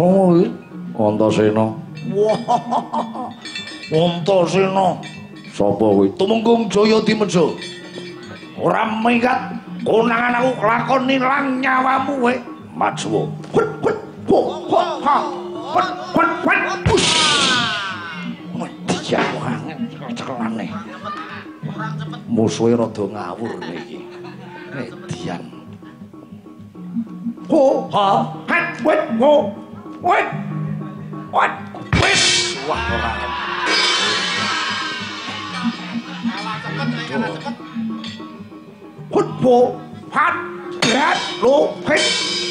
Songo iki Antasena. Wah. Antasena. Sapa kuwi? Tumenggung Jaya Dimeja. Ora minggat konangan aku lakon nilang nyawamu kowe. Maju. Diam wangen cekelane. Musuhe rada ngawur iki. Median. Ho ha hat wet wo. Wet. What? Wet. Wah ora. Hut wo hat berat lo pet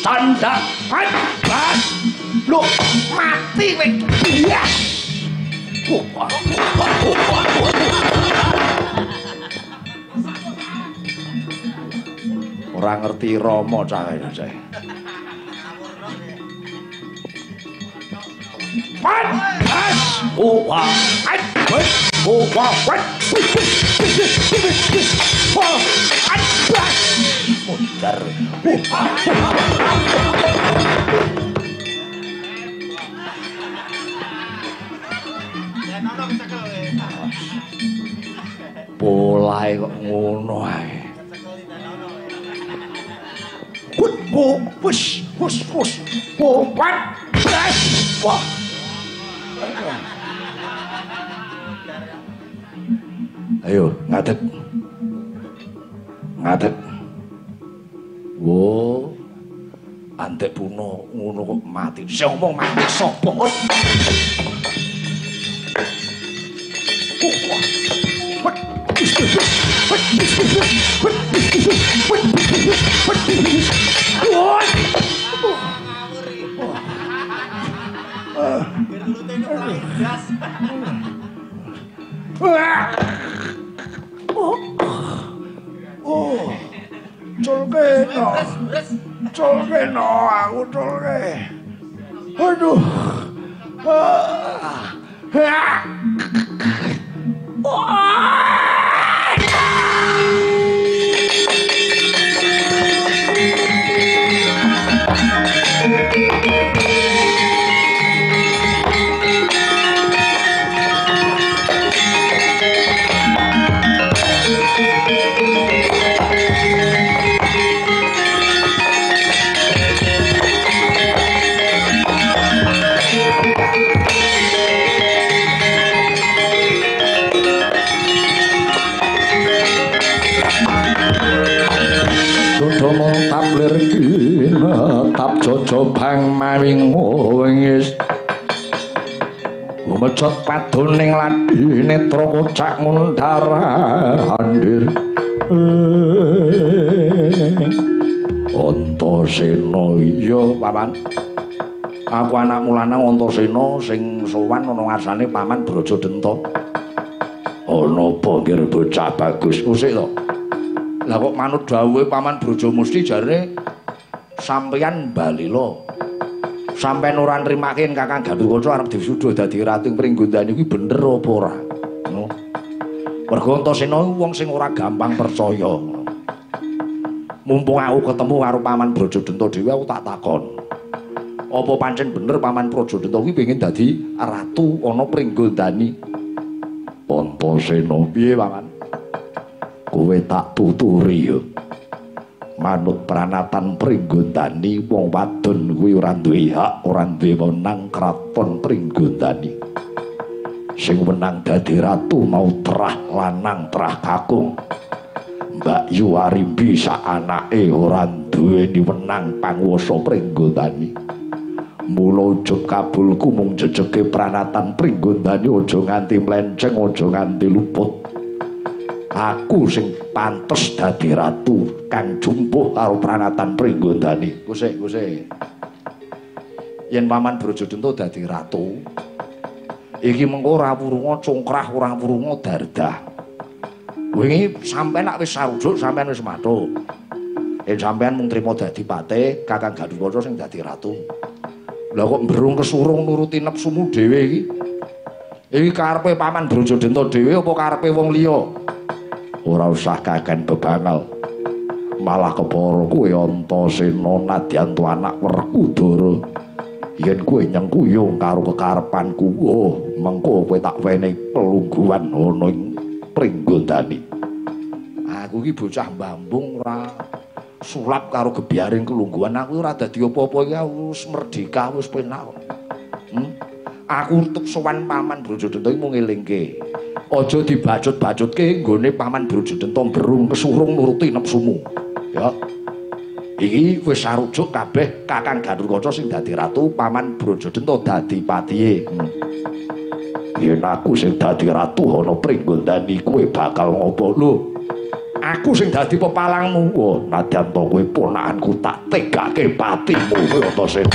tanda hat berat lo mati wek. Iya. Ora ngerti Rama cahe. What? Oh, wow. Oh, wow. What? Mundar. Polahe kok ngono ae. Push. What? Wah. Ayo, ngadeg. Wo. Antek puno ngono kok mati. Sing ngomong mati sapa? Colke no aku colke. Aduh. Tap jojo bang mawing wengis umecot padoning ladi netra kocak ngundar andir Antasena iya paman aku anakmu lanang Antasena sing sowan ana ngarsane paman Brajadenta ana apa nggih bocah bagus musik to lah kok manut dawuhe paman Brajamusti jarene sampeyan balila sampeyan ora nrimake Kakang Gandrukaca arep disuda dadi ratu Pringgondani kuwi bener apa ora ngono mergo Antasena wong sing ora gampang percaya mumpung aku ketemu karo paman Brajadenta dhewe aku tak takon apa pancen bener paman Brajadenta kuwi pengen dadi ratu ana Pringgondani Antasena piye paman kowe tak tuturi yo manut pranatan Pringgondani wong wadon kuwi ora duwe hak ora duwe wenang kraton Pringgondani sing wenang dadi ratu mau terah lanang terah kakung Mbak Yu Arimbi sak anake ora duweni wenang panguwasa Pringgondani mula ujug kabulku mung jejege pranatan Pringgondani aja nganti mlenceng aja nganti luput aku sing pantes dadi ratu kang jumpuh karo pranatan Pringgondani. Kusik. Yen paman Brajadenta dadi ratu, iki mengko ora wurunga congkrah, ora wurunga dardah. Wingi sampeyan nek wis sarujuk, sampeyan wis mathuk. Yen sampeyan mung trima dadi patih, Kakang Gandrukaca sing dadi ratu. Lah kok mbrung kesurung nuruti nepsumu dhewe iki? Iki karepe paman Brajadenta dhewe apa karepe wong liya? Ora usah kaken bebangal. Malah kepara kowe Antasena nadyan tu anak Werkudara. yen kowe nyengkuyung karo kekarepanku, oh mengko kowe tak wenehi pelungguhan ana ing Pringgondani. Aku iki bocah mbambung ora sulap karo gebyaring kelungguhan, aku ora dadi apa-apa iki, aku wis merdeka, wis penak. Aku tek sowan Paman Brajadanta iki mung ngelingke. Aja dibacut-bacutke nggone Paman Brajadanta berung kesurung nuruti nepsumu. Ya. Iki wis sarujuk kabeh Kakang Gaturkaca sing dadi ratu, Paman Brajadanta dadi patihe. Yen aku sing dadi ratu ana Pringgondani, kowe bakal ngopo lho? Aku sing dadi pepalangmu. Oh, nadyan to kowe ponakanku tak tegake patimu kaya sen.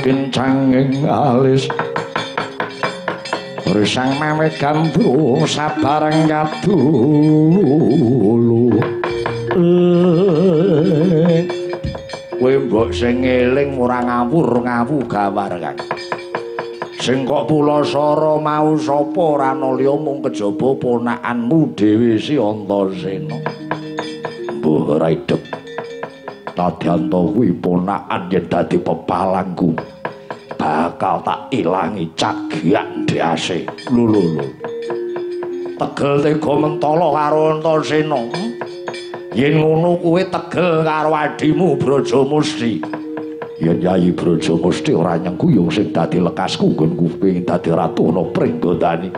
Kincanging alis Risang mawe gandrung sabarang kadulu kowe mbok sing eling ora ngawur-ngawu gawar Kang. Sing kok pulasara mau sapa ora ana liya mung kejaba ponakanmu dhewe si Antasena. Mbuh ora idep. Nadyanto kuwi ponakan yen dadi pepalangku bakal tak ilangi cagyak ndase. Lho. Tegel tega mentala karo Antasena. Yen ngono kuwi tegel karo adimu Brajamusti. Yen Yayi Brajamusti ora nyengkuyung sing dadi lekasku nggonku pengin dadi ratu ana Pringgondani.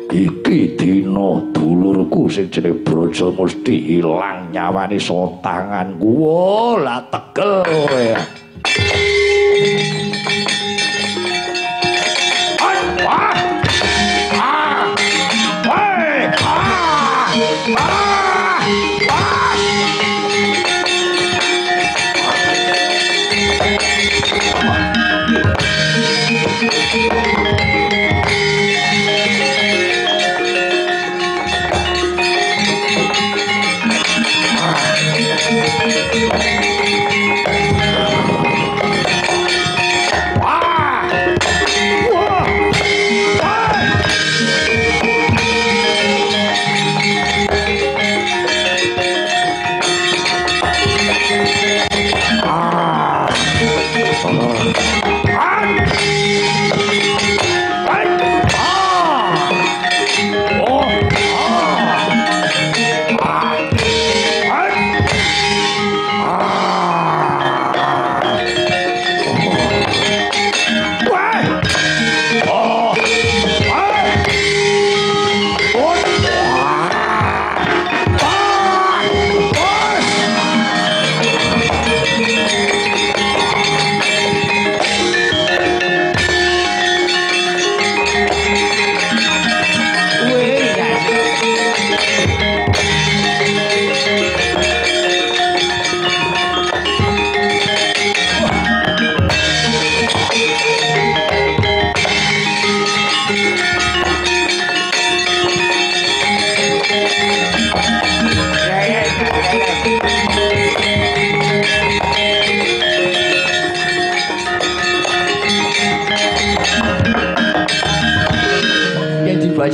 Iki dina dulurku sing jeneng Brajamusti ilang nyawane saka tanganku. Wah, lah tegel kowe.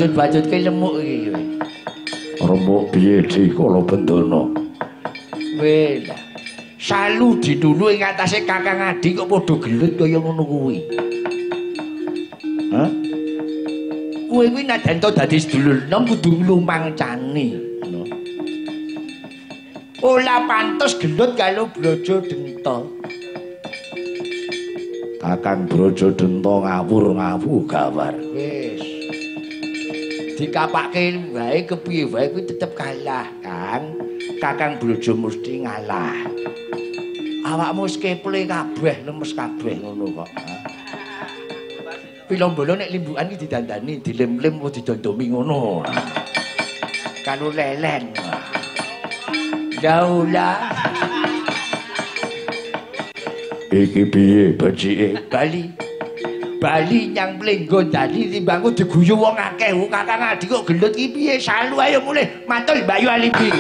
bajut-bajutke lemuk iki kowe. Remuk piye Dik kala bendana. Weh. Salu dinulu ing atase Kakang Adi kok padha gelut kaya ngono kuwi. Hah? Kowe kuwi najan to dadi sedulur nom kudu lumangcani. Ola pantes gelut karo Brajadenta. Kakang Brajadenta ngawur-ngawur gawar. Wis. Dikapake wae kepiye wae kuwi tetep kalah, Kang. Kakang Braja mesti ngalah. Awakmu wis keple kabeh, lemes kabeh ngono kok. Pilombolo nek limbukan iki didandani, dilem-lem apa didondomi ngono. Karo lelen. Daulah. Iki piye becike? Bali nyang Plenggo dadi timbangku diguyu wong akeh. Kakang Adi kok gelut iki piye? Salu ayo mulih mantul Bayu Alibi.